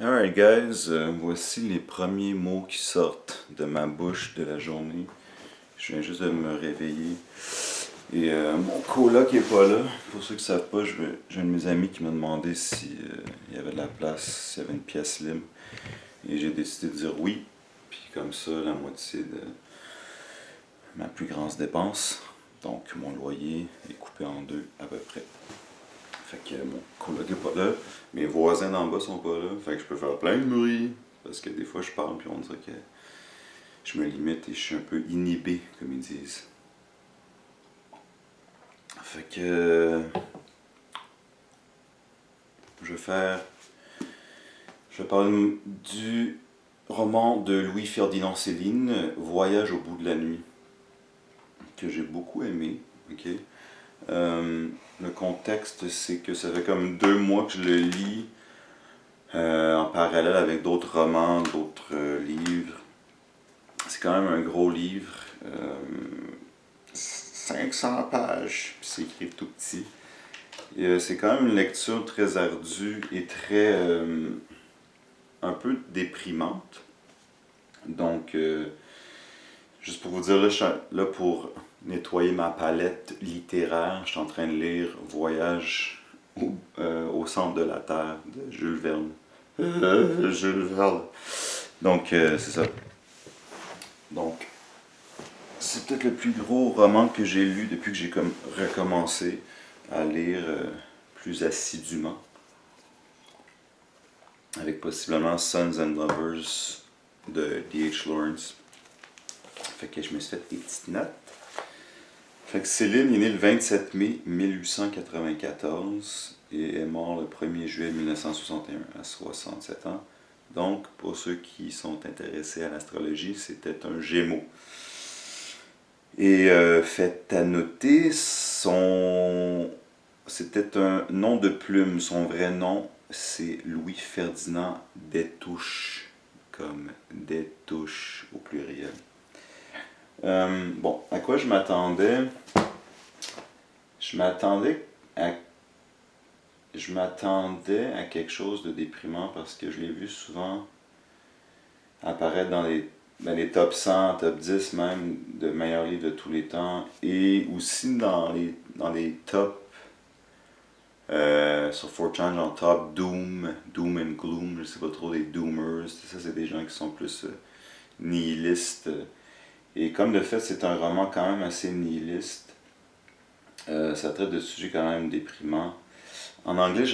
Alright guys, voici les premiers mots qui sortent de ma bouche de la journée. Je viens juste de me réveiller. Et mon coloc est pas là. Pour ceux qui savent pas, j'ai un de mes amis qui m'a demandé si il y avait de la place, s'il y avait une pièce libre. Et j'ai décidé de dire oui. Puis comme ça, la moitié de ma plus grande dépense. Donc mon loyer est coupé en deux à peu près. Fait que mon coloc est pas là, mes voisins d'en bas sont pas là, fait que je peux faire plein de bruit. Parce que des fois je parle puis on dirait que je me limite et je suis un peu inhibé, comme ils disent. Fait que je vais faire. Je vais parler du roman de Louis-Ferdinand Céline, Voyage au bout de la nuit, que j'ai beaucoup aimé. Ok. Le contexte, c'est que ça fait comme 2 mois que je le lis en parallèle avec d'autres romans, d'autres livres. C'est quand même un gros livre, 500 pages, puis c'est écrit tout petit. C'est quand même une lecture très ardue et très un peu déprimante. Donc, juste pour vous dire, là, je suis là pour nettoyer ma palette littéraire. Je suis en train de lire Voyage au centre de la Terre de Jules Verne. Jules Verne. Donc, c'est ça. Donc, c'est peut-être le plus gros roman que j'ai lu depuis que j'ai comme recommencé à lire plus assidûment. Avec possiblement Sons and Lovers de D.H. Lawrence. Fait que je me suis fait des petites notes. Fait que Céline est née le 27 mai 1894 et est mort le 1er juillet 1961 à 67 ans. Donc, pour ceux qui sont intéressés à l'astrologie, c'était un Gémeaux. Et fait à noter, c'était un nom de plume. Son vrai nom, c'est Louis-Ferdinand Destouches, comme Destouches au pluriel. Bon, à quoi je m'attendais? Je m'attendais à quelque chose de déprimant parce que je l'ai vu souvent apparaître dans les top 100, top 10 même de meilleurs livres de tous les temps et aussi dans les top sur 4chan, genre top Doom and Gloom, je sais pas trop, des Doomers, ça c'est des gens qui sont plus nihilistes. Et comme de fait c'est un roman quand même assez nihiliste, ça traite de sujets quand même déprimants. En anglais,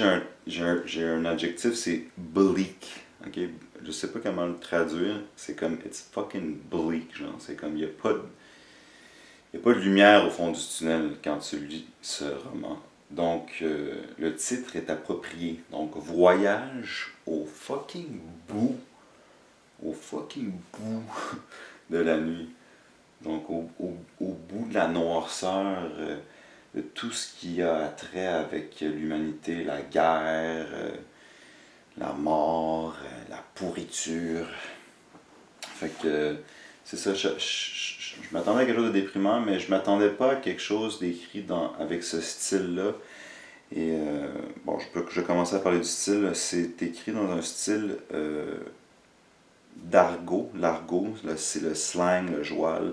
j'ai un adjectif, c'est bleak. Okay? Je sais pas comment le traduire. C'est comme it's fucking bleak. Genre. C'est comme il n'y a pas de lumière au fond du tunnel quand tu lis ce roman. Donc, le titre est approprié. Donc, voyage au fucking bout. Au fucking bout de la nuit. Donc, au bout de la noirceur. De tout ce qui a trait avec l'humanité, la guerre, la mort, la pourriture. Fait que c'est ça, je m'attendais à quelque chose de déprimant, mais je m'attendais pas à quelque chose d'écrit avec ce style-là. Et bon, je vais commencer à parler du style. C'est écrit dans un style d'argot. L'argot, c'est le slang, le joual.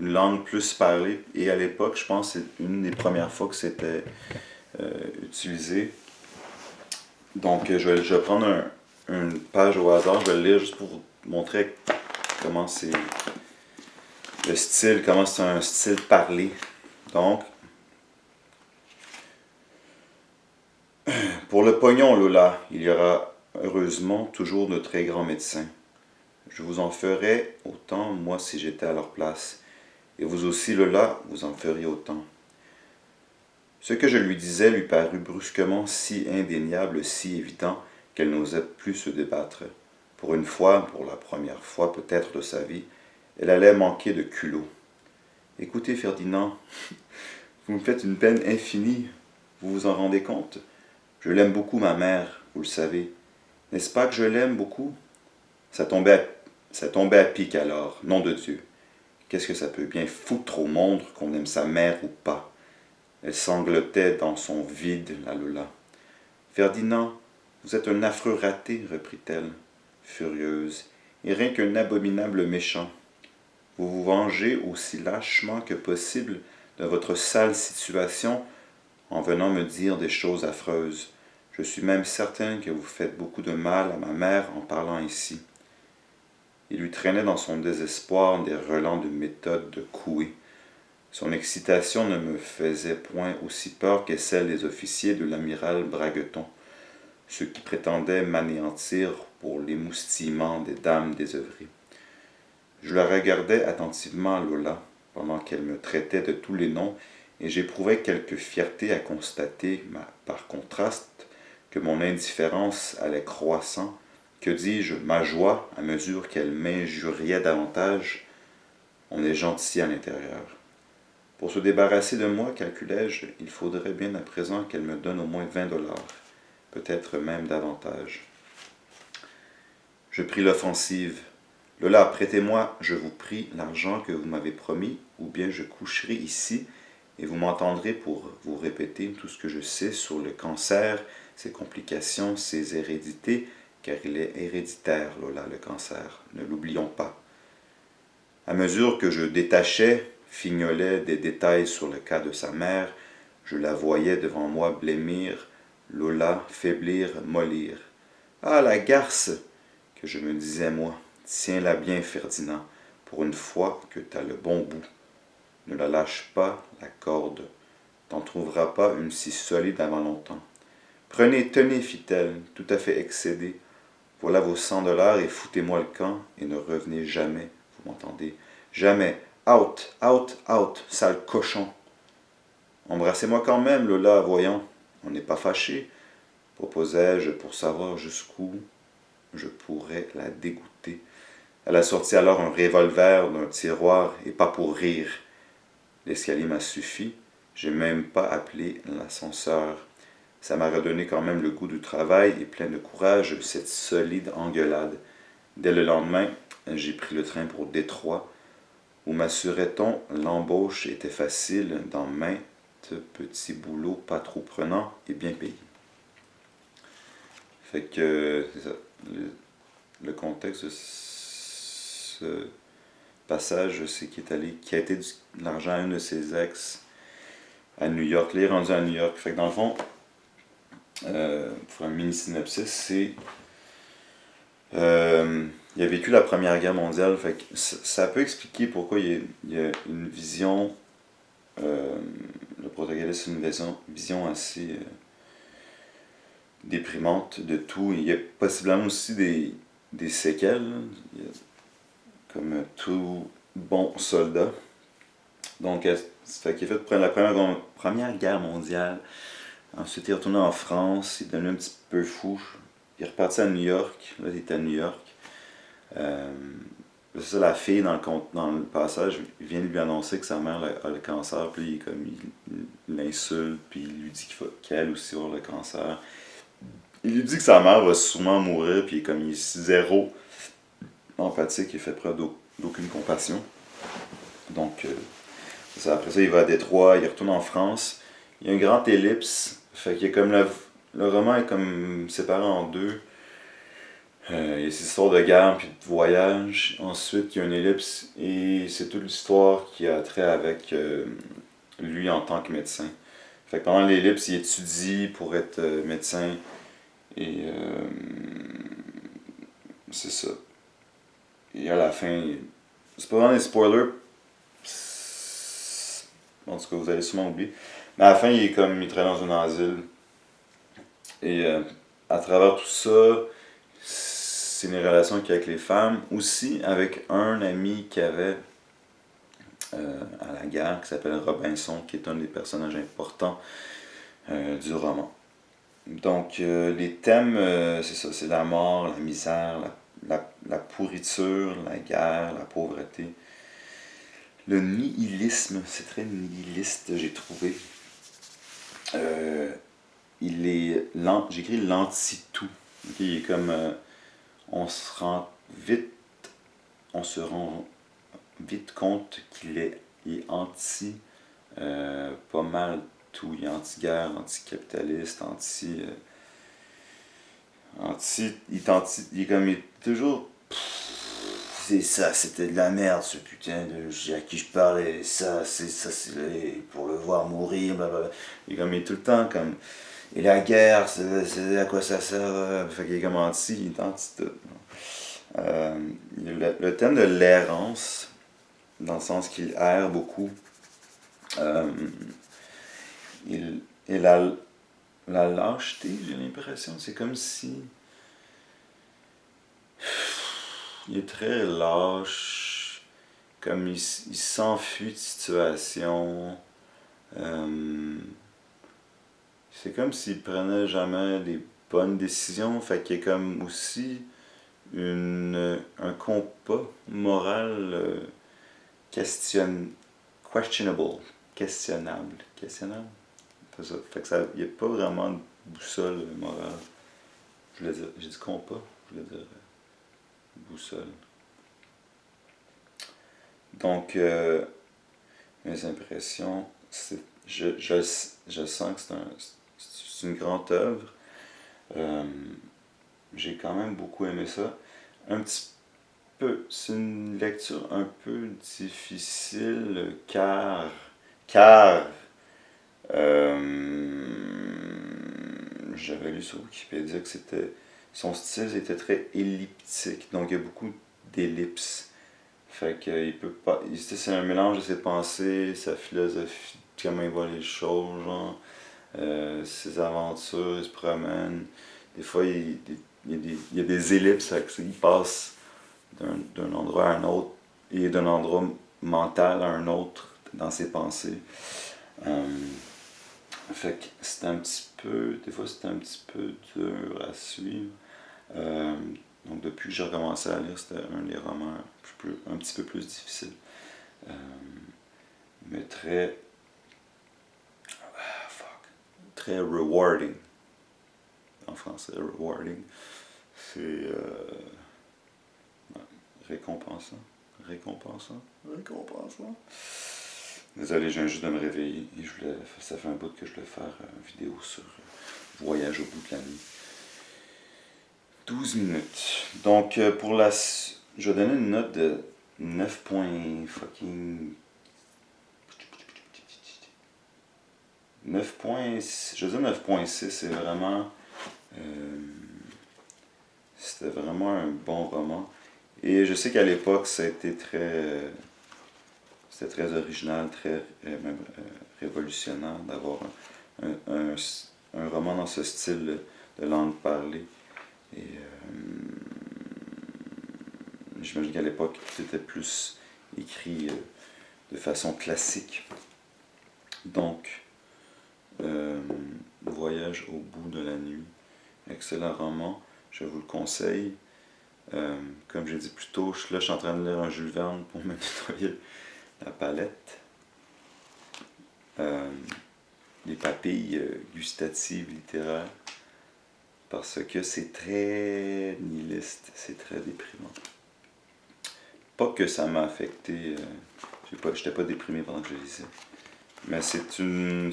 Une langue plus parlée. Et à l'époque, je pense que c'est une des premières fois que c'était utilisé. Donc, je vais prendre une page au hasard, je vais le lire juste pour vous montrer comment c'est le style, comment c'est un style parlé. Donc, pour le pognon, Lola, il y aura heureusement toujours de très grands médecins. Je vous en ferais autant, moi, si j'étais à leur place. Et vous aussi, Lola, vous en feriez autant. Ce que je lui disais lui parut brusquement si indéniable, si évident, qu'elle n'osait plus se débattre. Pour une fois, pour la première fois peut-être de sa vie, elle allait manquer de culot. Écoutez, Ferdinand, vous me faites une peine infinie, vous vous en rendez compte? Je l'aime beaucoup, ma mère, vous le savez. N'est-ce pas que je l'aime beaucoup? Ça tombait à pic alors, nom de Dieu. Qu'est-ce que ça peut bien foutre au monde qu'on aime sa mère ou pas? Elle sanglotait dans son vide, la Lola. Ferdinand, Vous êtes un affreux raté, reprit-elle, furieuse, et rien qu'un abominable méchant. Vous vous vengez aussi lâchement que possible de votre sale situation en venant me dire des choses affreuses. Je suis même certain que vous faites beaucoup de mal à ma mère en parlant ainsi. Il lui traînait dans son désespoir des relents de méthode de coué. Son excitation ne me faisait point aussi peur que celle des officiers de l'amiral Bragueton, ceux qui prétendaient m'anéantir pour l'émoustillement des dames désœuvrées. Je la regardais attentivement, Lola, pendant qu'elle me traitait de tous les noms, et j'éprouvais quelque fierté à constater, par contraste, que mon indifférence allait croissant, que dis-je, ma joie, à mesure qu'elle m'injuriait davantage. On est gentil à l'intérieur. Pour se débarrasser de moi, calculai-je, il faudrait bien à présent qu'elle me donne au moins 20$, peut-être même davantage. Je pris l'offensive. Lola, prêtez-moi, je vous prie, l'argent que vous m'avez promis, ou bien je coucherai ici, et vous m'entendrez pour vous répéter tout ce que je sais sur le cancer, ses complications, ses hérédités, car il est héréditaire, Lola, le cancer, ne l'oublions pas. À mesure que je détachais, fignolais des détails sur le cas de sa mère, je la voyais devant moi blêmir, Lola faiblir, mollir. Ah, la garce, que je me disais moi, tiens-la bien, Ferdinand, pour une fois que t'as le bon bout. Ne la lâche pas, la corde. T'en trouveras pas une si solide avant longtemps. Prenez, tenez, fit-elle, tout à fait excédée. Voilà vos 100$ et foutez-moi le camp et ne revenez jamais, vous m'entendez? Jamais. Out, out, out, sale cochon. Embrassez-moi quand même, Lola, voyons. On n'est pas fâchés, proposai-je pour savoir jusqu'où je pourrais la dégoûter. Elle a sorti alors un revolver d'un tiroir et pas pour rire. L'escalier m'a suffi. J'ai même pas appelé l'ascenseur. Ça m'a redonné quand même le goût du travail et plein de courage cette solide engueulade. Dès le lendemain, j'ai pris le train pour Détroit, où m'assurait-on l'embauche était facile dans maintes petits boulots pas trop prenants et bien payés. Fait que c'est ça. Le contexte de ce passage, c'est qu'il est allé, qui a été de l'argent à une de ses ex à New York. Là, il est rendu à New York. Fait que dans le fond, pour un mini synopsis, c'est il a vécu la Première Guerre mondiale. Fait que ça peut expliquer pourquoi il y a une vision. Le protagoniste a une vision assez déprimante de tout. Il y a possiblement aussi des séquelles, comme tout bon soldat. Donc, ça fait qu'il est fait pour la Première Guerre mondiale. Ensuite, il est retourné en France, il est devenu un petit peu fou. Il est reparti à New York. Là, il est à New York. C'est ça, la fille, dans le passage, vient lui annoncer que sa mère a le cancer. Puis il l'insulte, puis il lui dit qu'elle aussi va avoir le cancer. Il lui dit que sa mère va sûrement mourir, puis il est zéro empathique, il fait preuve d'aucune compassion. Donc, après ça, il va à Détroit, il retourne en France. Il y a une grande ellipse, fait qu'il y a comme le roman est comme séparé en deux. Il y a cette histoire de guerre puis de voyage. Ensuite, il y a une ellipse et c'est toute l'histoire qui a trait avec lui en tant que médecin. Fait que pendant l'ellipse, il étudie pour être médecin et c'est ça. Et à la fin, c'est pas vraiment des spoilers. En tout cas, vous allez sûrement oublier. Mais à la fin, il travaille dans un asile. Et à travers tout ça, c'est une relation qu'il y a avec les femmes. Aussi avec un ami qu'il avait à la guerre, qui s'appelle Robinson, qui est un des personnages importants du roman. Donc, les thèmes, c'est ça, c'est la mort, la misère, la pourriture, la guerre, la pauvreté. Le nihilisme, c'est très nihiliste, j'ai trouvé. J'écris l'anti-tout. Okay, il est comme, on se rend vite compte qu'il est anti pas mal tout. Il est anti-guerre, anti-capitaliste, il est comme, il est toujours. C'est ça, c'était de la merde ce putain de à qui je parlais, c'est pour le voir mourir, blablabla. Il est comme, il est tout le temps comme. Et la guerre, c'est à quoi ça sert? Fait qu'il est comme anti, il est anti-tout. Il y a le thème de l'errance, dans le sens qu'il erre beaucoup. Euh, et la lâcheté, j'ai l'impression, c'est comme si. Il est très lâche, comme il s'enfuit de situation. Euh, c'est comme s'il prenait jamais les bonnes décisions, fait qu'il y a comme aussi un compas moral questionable, questionnable, c'est ça. Fait que ça, il n'y a pas vraiment de boussole morale. Je voulais dire, j'ai dit compas, je voulais dire boussole. Donc, mes impressions, je sens que c'est une grande œuvre. Euh, j'ai quand même beaucoup aimé ça. Un petit peu, c'est une lecture un peu difficile car j'avais lu sur Wikipédia que son style était très elliptique, donc il y a beaucoup d'ellipses. Fait que il peut pas. C'est un mélange de ses pensées, sa philosophie, comment il voit les choses, genre, ses aventures, il se promène. Des fois, il y a des ellipses, fait que il passe d'un endroit à un autre et d'un endroit mental à un autre dans ses pensées. Euh, Fait que c'est un petit peu. Des fois, c'est un petit peu dur à suivre. Euh, donc, depuis que j'ai recommencé à lire, c'était un des romans un petit peu plus difficile. Euh, mais très rewarding. En français, rewarding. C'est ouais, récompensant. Récompensant. Désolé, je viens juste de me réveiller et ça fait un bout que je voulais faire une vidéo sur Voyage au bout de la nuit. 12 minutes. Donc, je vais donner une note de 9 points fucking. 9 points. Je veux dire 9.6, c'est vraiment. euh, C'était vraiment un bon roman. Et je sais qu'à l'époque, ça a été c'était très original, très même révolutionnaire d'avoir un roman dans ce style de langue parlée. Et j'imagine qu'à l'époque, c'était plus écrit de façon classique. Donc, Voyage au bout de la nuit, excellent roman, je vous le conseille. Comme j'ai dit plus tôt, je suis en train de lire un Jules Verne pour me nettoyer la palette. Les papilles gustatives littéraires, parce que c'est très nihiliste, c'est très déprimant. Pas que ça m'a affecté, j'étais pas déprimé pendant que je lisais, mais c'est une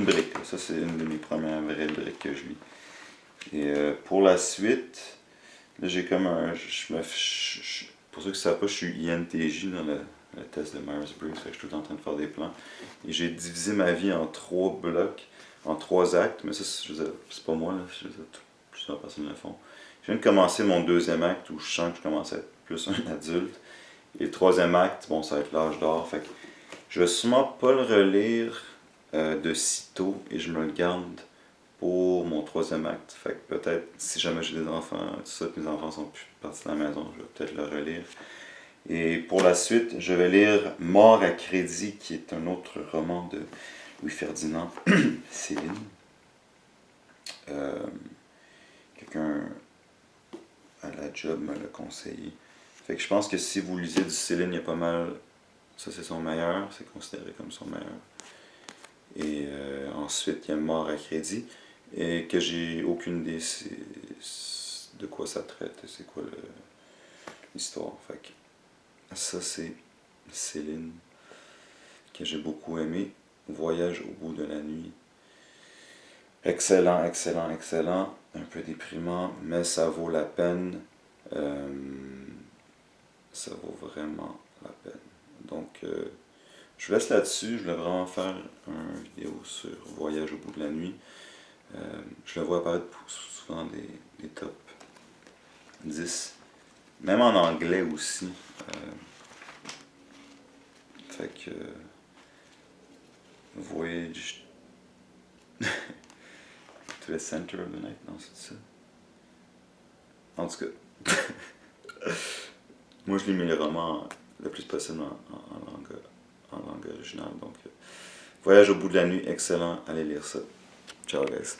brique. Ça, c'est une de mes premières vraies briques que je lis. Et pour la suite, là, j'ai comme un. Pour ceux qui ne savent pas, je suis INTJ dans le test de Myers-Briggs, fait que je suis tout le temps en train de faire des plans. Et j'ai divisé ma vie en 3 blocs, en 3 actes, mais ça, c'est pas moi, là, plusieurs personnes le font. Je viens de commencer mon 2e acte où je sens que je commence à être plus un adulte. Et le 3e acte, bon, ça va être l'âge d'or. Fait que je vais sûrement pas le relire de sitôt et je me le garde pour mon 3e acte. Fait que peut-être, si jamais j'ai des enfants, tout ça, que mes enfants sont plus partis de la maison, je vais peut-être le relire. Et pour la suite, je vais lire Mort à crédit, qui est un autre roman de Louis-Ferdinand Céline. Quelqu'un à la job me l'a conseillé. Fait que je pense que si vous lisez du Céline, il y a pas mal. Ça, c'est son meilleur, c'est considéré comme son meilleur. Et ensuite, il y a Mort à crédit, et que j'ai aucune idée de quoi ça traite, c'est quoi l'histoire. Fait que ça, c'est Céline, que j'ai beaucoup aimé. Voyage au bout de la nuit. Excellent, excellent, excellent. Un peu déprimant, mais ça vaut la peine. Euh, Ça vaut vraiment la peine. Donc, je vous laisse là-dessus. Je voulais vraiment faire une vidéo sur Voyage au bout de la nuit. Je le vois apparaître souvent des top 10. Même en anglais aussi. Fait que... Voyage to the Center of the Night. Non, c'est ça. En tout cas. Moi, je lis mes romans le plus possible en langue originale. Donc, Voyage au bout de la nuit, excellent. Allez lire ça. Ciao, guys.